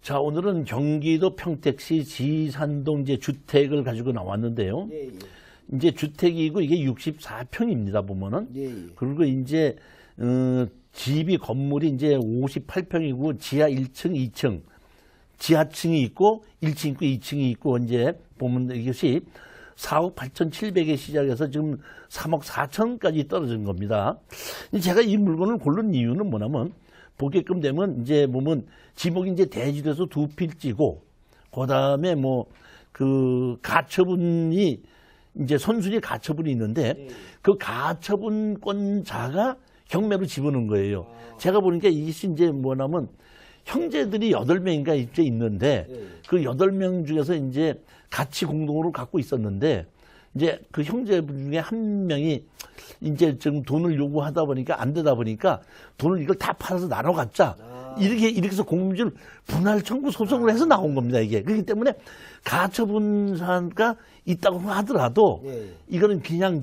자, 오늘은 경기도 평택시 지산동 이제 주택을 가지고 나왔는데요. 예, 예. 이제 주택이고 이게 64평입니다, 보면은. 예, 예. 그리고 이제, 집이 건물이 이제 58평이고 지하 1층, 2층, 지하층이 있고 1층 있고 2층이 있고 이제 보면 이것이 4억 8,700에 시작해서 지금 3억 4천까지 떨어진 겁니다. 제가 이 물건을 고른 이유는 뭐냐면 보게끔 되면 이제 보면 지목이 이제 대지돼서 두 필지고 그다음에 뭐 그 가처분이 이제 선순위 가처분이 있는데 그 가처분권자가 경매로 집어넣은 거예요. 제가 보니까 이것이 이제 뭐냐면 형제들이 8명인가 이제 있는데 그 8명 중에서 이제 같이 공동으로 갖고 있었는데 이제 그 형제분 중에 한 명이 이제 지금 돈을 요구하다 보니까 안 되다 보니까 돈을 이걸 다 팔아서 나눠 갖자. 이렇게 해서 공무질 분할 청구 소송을 해서 나온 겁니다, 이게. 그렇기 때문에 가처분사가 있다고 하더라도 이거는 그냥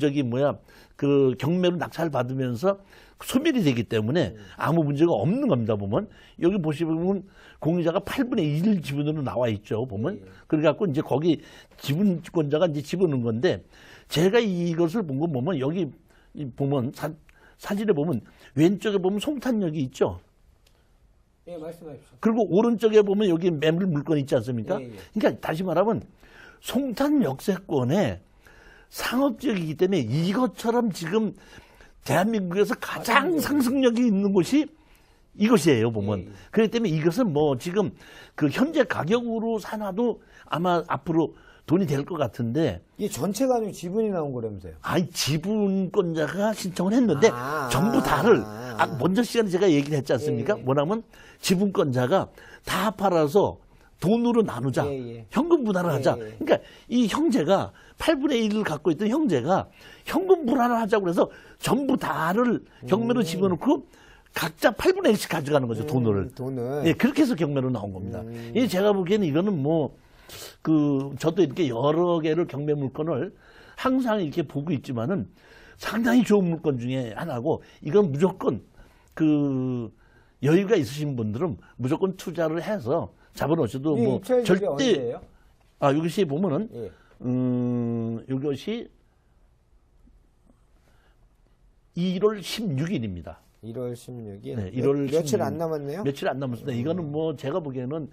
그 경매로 낙찰 받으면서 소멸이 되기 때문에 아무 문제가 없는 겁니다, 보면. 여기 보시면 공유자가 8분의 1 지분으로 나와 있죠, 보면. 그래갖고 이제 거기 지분권자가 이제 집어넣은 건데 제가 이것을 본 거 보면 여기 보면 사진에 보면 왼쪽에 보면 송탄역이 있죠. 예, 말씀하십시오. 그리고 오른쪽에 보면 여기 매물 물건 있지 않습니까? 예, 예. 그러니까 다시 말하면 송탄 역세권의 상업지역이기 때문에 이것처럼 지금 대한민국에서 가장 상승력이 있는 곳이 이것이에요, 보면. 예, 예. 그렇기 때문에 이것은 뭐 지금 그 현재 가격으로 사놔도 아마 앞으로 돈이 될 것 같은데. 이게 전체가 아니고 지분이 나온 거라면서요? 아니, 지분권자가 신청을 했는데 전부 다를 먼저 시간에 제가 얘기를 했지 않습니까? 예. 뭐냐면 지분권자가 다 팔아서 돈으로 나누자. 현금 분할을 하자. 그러니까 이 형제가 8분의 1을 갖고 있던 형제가 현금 분할을 하자고 그래서 전부 다를 경매로 집어넣고 각자 8분의 1씩 가져가는 거죠, 돈을. 예, 그렇게 해서 경매로 나온 겁니다. 이 제가 보기에는 이거는 저도 이렇게 여러 개를 경매 물건을 항상 이렇게 보고 있지만은 상당히 좋은 물건 중에 하나고 이건 무조건 여유가 있으신 분들은 무조건 투자를 해서 잡아놓으셔도 뭐 절대. 언제예요? 이것이 보면은 이것이 1월 16일입니다. 1월 16일. 네, 1월 며칠 16일. 안 남았네요. 며칠 안 남았습니다. 이거는 제가 보기에는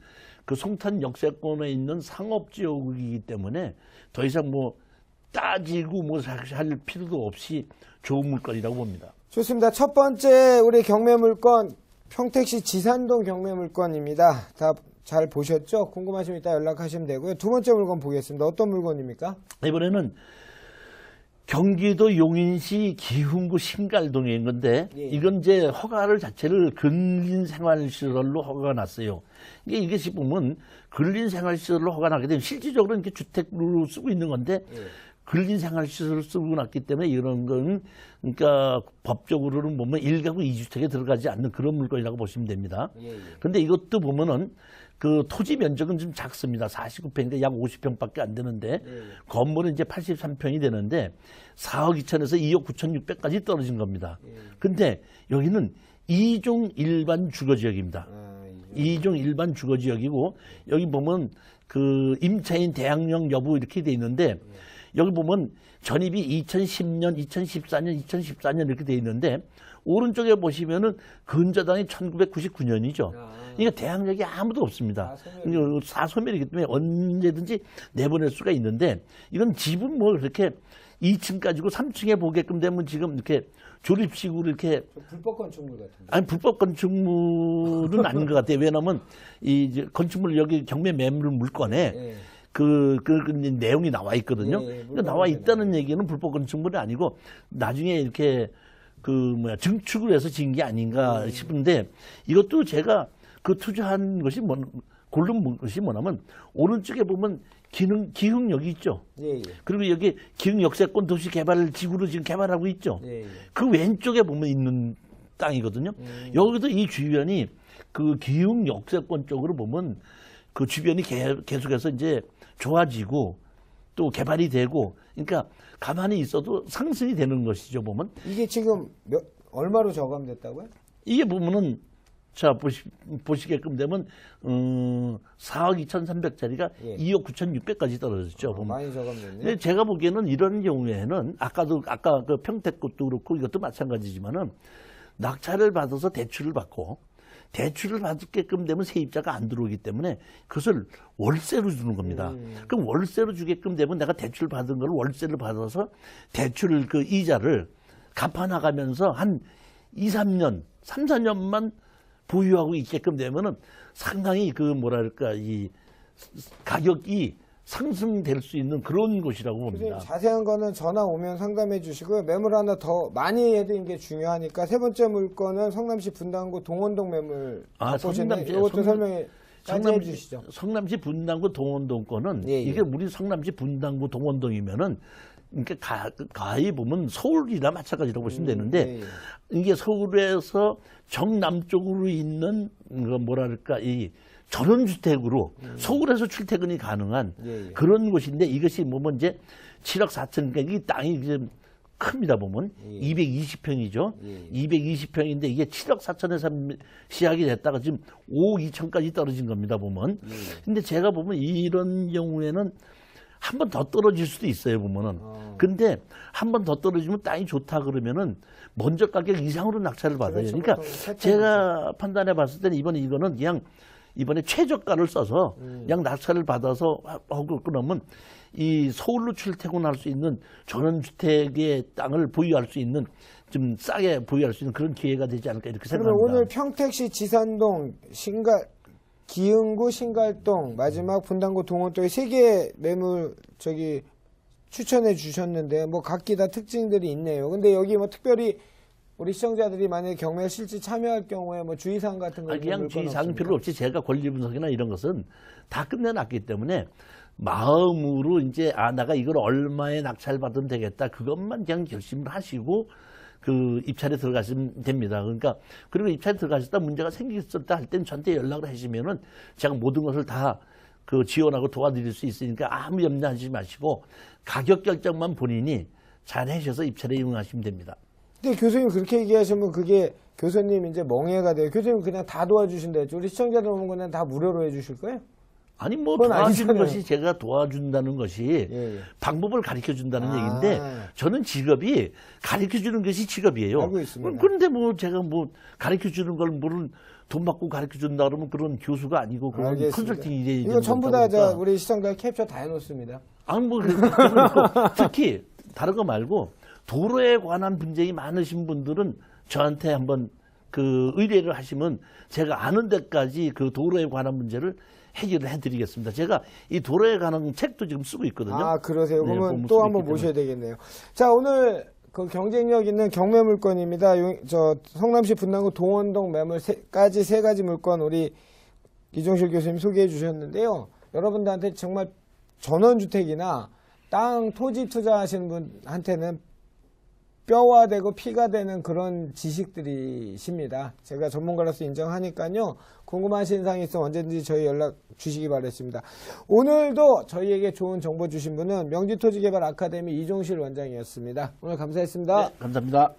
그 송탄 역세권에 있는 상업지역이기 때문에 더 이상 따지고 할 필요도 없이 좋은 물건이라고 봅니다. 좋습니다. 첫 번째 우리 경매 물건 평택시 지산동 경매 물건입니다. 다 잘 보셨죠? 궁금하시면 이따 연락하시면 되고요. 두 번째 물건 보겠습니다. 어떤 물건입니까? 이번에는 경기도 용인시 기흥구 신갈동에 있는 건데 이건 이제 허가를 자체를 근린생활시설로 허가가 났어요. 이것이 보면 근린생활시설로 허가 나게 되면 실질적으로 이렇게 주택으로 쓰고 있는 건데 근린생활시설을 쓰고 났기 때문에 이런 건 그러니까 법적으로는 보면 1가구 2주택에 들어가지 않는 그런 물건이라고 보시면 됩니다. 그런데 이것도 보면은 그 토지 면적은 좀 작습니다. 49평인데 약 50평밖에 안 되는데 건물은 이제 83평이 되는데 4억 2천에서 2억 9,600까지 떨어진 겁니다. 근데 여기는 2종 일반 주거지역입니다. 2종 일반 주거지역이고 여기 보면 그 임차인 대항력 여부 이렇게 돼 있는데 여기 보면 전입이 2010년, 2014년 이렇게 돼 있는데 오른쪽에 보시면은 근저당이 1999년이죠. 그러니까 대항력이 아무도 없습니다. 사소멸이기 때문에 언제든지 내보낼 수가 있는데 이건 집은 그렇게 2층 가지고 3층에 보게끔 되면 지금 이렇게 조립식으로 이렇게 불법 건축물 같은데. 아니 불법 건축물은 아닌 것 같아요. 왜냐하면 이 건축물 여기 경매 매물 물건에 그 내용이 나와 있거든요. 그러니까 나와 있다는 얘기는 불법 건축물이 아니고 나중에 이렇게 증축을 해서 지은 게 아닌가 싶은데 이것도 제가 그 투자한 것이 고른 것이 뭐냐면 오른쪽에 보면 기흥역이 있죠. 그리고 여기 기흥 역세권 도시 개발 지구로 지금 개발하고 있죠. 그 왼쪽에 보면 있는 땅이거든요. 여기도 이 주변이 그 기흥 역세권 쪽으로 보면 그 주변이 계속해서 이제 좋아지고 또 개발이 되고 그러니까 가만히 있어도 상승이 되는 것이죠, 보면. 이게 지금 얼마로 저감됐다고요? 이게 보면은 자, 보시게끔 되면, 4억 2,300짜리가 예. 2억 9,600까지 떨어졌죠. 보면. 많이 저감됐네요. 근데 제가 보기에는 이런 경우에는 아까 그 평택 것도 그렇고 이것도 마찬가지지만은 낙찰을 받아서 대출을 받고 대출을 받게끔 되면 세입자가 안 들어오기 때문에 그것을 월세로 주는 겁니다. 그럼 월세로 주게끔 되면 내가 대출 받은 걸 월세를 받아서 대출 그 이자를 갚아나가면서 한 2, 3년, 3, 4년만 보유하고 있게끔 되면은 상당히 그 뭐랄까 이 가격이 상승될 수 있는 그런 곳이라고 봅니다. 교수님 자세한 거는 전화 오면 상담해 주시고요. 매물 하나 더 많이 해드린 게 중요하니까 세 번째 물건은 성남시 분당구 동원동 매물. 이것도 설명해 주시죠. 성남시 분당구 동원동 거는 예, 예. 이게 우리 성남시 분당구 동원동이면은 그러니까 가히 보면 서울이나 마찬가지라고 보시면 되는데 예, 예. 이게 서울에서 정남쪽으로 있는 그 뭐랄까 이 전원주택으로 서울에서 출퇴근이 가능한 예, 예. 그런 곳인데 이것이 뭐면 이제 7억 4천 이 땅이 이제 큽니다 보면 예. 220평이죠. 예. 220평인데 이게 7억 4천에서 시작이 됐다가 지금 5억 2천까지 떨어진 겁니다 보면. 예. 근데 제가 보면 이런 경우에는 한 번 더 떨어질 수도 있어요 보면은. 근데 한 번 더 떨어지면 땅이 좋다 그러면은 먼저 가격 이상으로 낙찰을 받아요. 그렇죠. 그러니까 보통 제가 판단해 봤을 때는 이거는 그냥 이번에 최저가를 써서 그냥 낙찰을 받아서 하고 그러면 이 서울로 출퇴근할 수 있는 전원주택의 땅을 보유할 수 있는 좀 싸게 보유할 수 있는 그런 기회가 되지 않을까 이렇게 그러면 생각합니다. 오늘 평택시 지산동, 기흥구 신갈동, 마지막 분당구 동원동의 세 개의 매물 추천해 주셨는데 뭐 각기 다 특징들이 있네요. 근데 여기 뭐 특별히 우리 시청자들이 만약에 경매에 실제 참여할 경우에 뭐 주의사항 같은 거 그냥 주의사항은 별로 없이 제가 권리 분석이나 이런 것은 다 끝내놨기 때문에 마음으로 이제 내가 이걸 얼마에 낙찰 받으면 되겠다 그것만 그냥 결심을 하시고 그 입찰에 들어가시면 됩니다. 그러니까 그리고 입찰에 들어가셨다 문제가 생겼다 할 땐 저한테 연락을 하시면은 제가 모든 것을 다 그 지원하고 도와드릴 수 있으니까 아무 염려하지 마시고 가격 결정만 본인이 잘 하셔서 입찰에 응하시면 됩니다. 근데 교수님 그렇게 얘기하시면 그게 교수님 이제 멍해가 돼요. 교수님 그냥 다 도와주신다 했죠. 우리 시청자들 오면 그냥 다 무료로 해주실 거예요? 아니 뭐 그건 도와주는 아니잖아요. 것이 제가 도와준다는 것이 예, 예. 방법을 가르쳐 준다는 아. 얘기인데 저는 직업이 가르쳐 주는 것이 직업이에요. 알고 있습니다. 그런데 뭐 제가 뭐 가르쳐 주는 걸 모르는 돈 받고 가르쳐 준다 그러면 그런 교수가 아니고 그런 알겠습니다. 컨설팅 일에 이거 전부 다 우리 시청자 캡처 다 해놓습니다. 아니 뭐 특히 다른 거 말고 도로에 관한 분쟁이 많으신 분들은 저한테 한번 그 의뢰를 하시면 제가 아는 데까지 그 도로에 관한 문제를 해결을 해드리겠습니다. 제가 이 도로에 관한 책도 지금 쓰고 있거든요. 아, 그러세요? 네, 그러면 보면 또 쓰고 한번 있기 모셔야 되겠네요. 자, 오늘 그 경쟁력 있는 경매 물건입니다. 성남시 분당구 동원동 매물까지 세 가지 물건 우리 이종실 교수님 소개해 주셨는데요. 여러분들한테 정말 전원주택이나 땅, 토지 투자하시는 분한테는 뼈가 되고 피가 되는 그런 지식들이십니다. 제가 전문가로서 인정하니까요. 궁금하신 사항이 있으면 언제든지 저희 연락 주시기 바라겠습니다. 오늘도 저희에게 좋은 정보 주신 분은 명지토지개발 아카데미 이종실 원장이었습니다. 오늘 감사했습니다. 네, 감사합니다.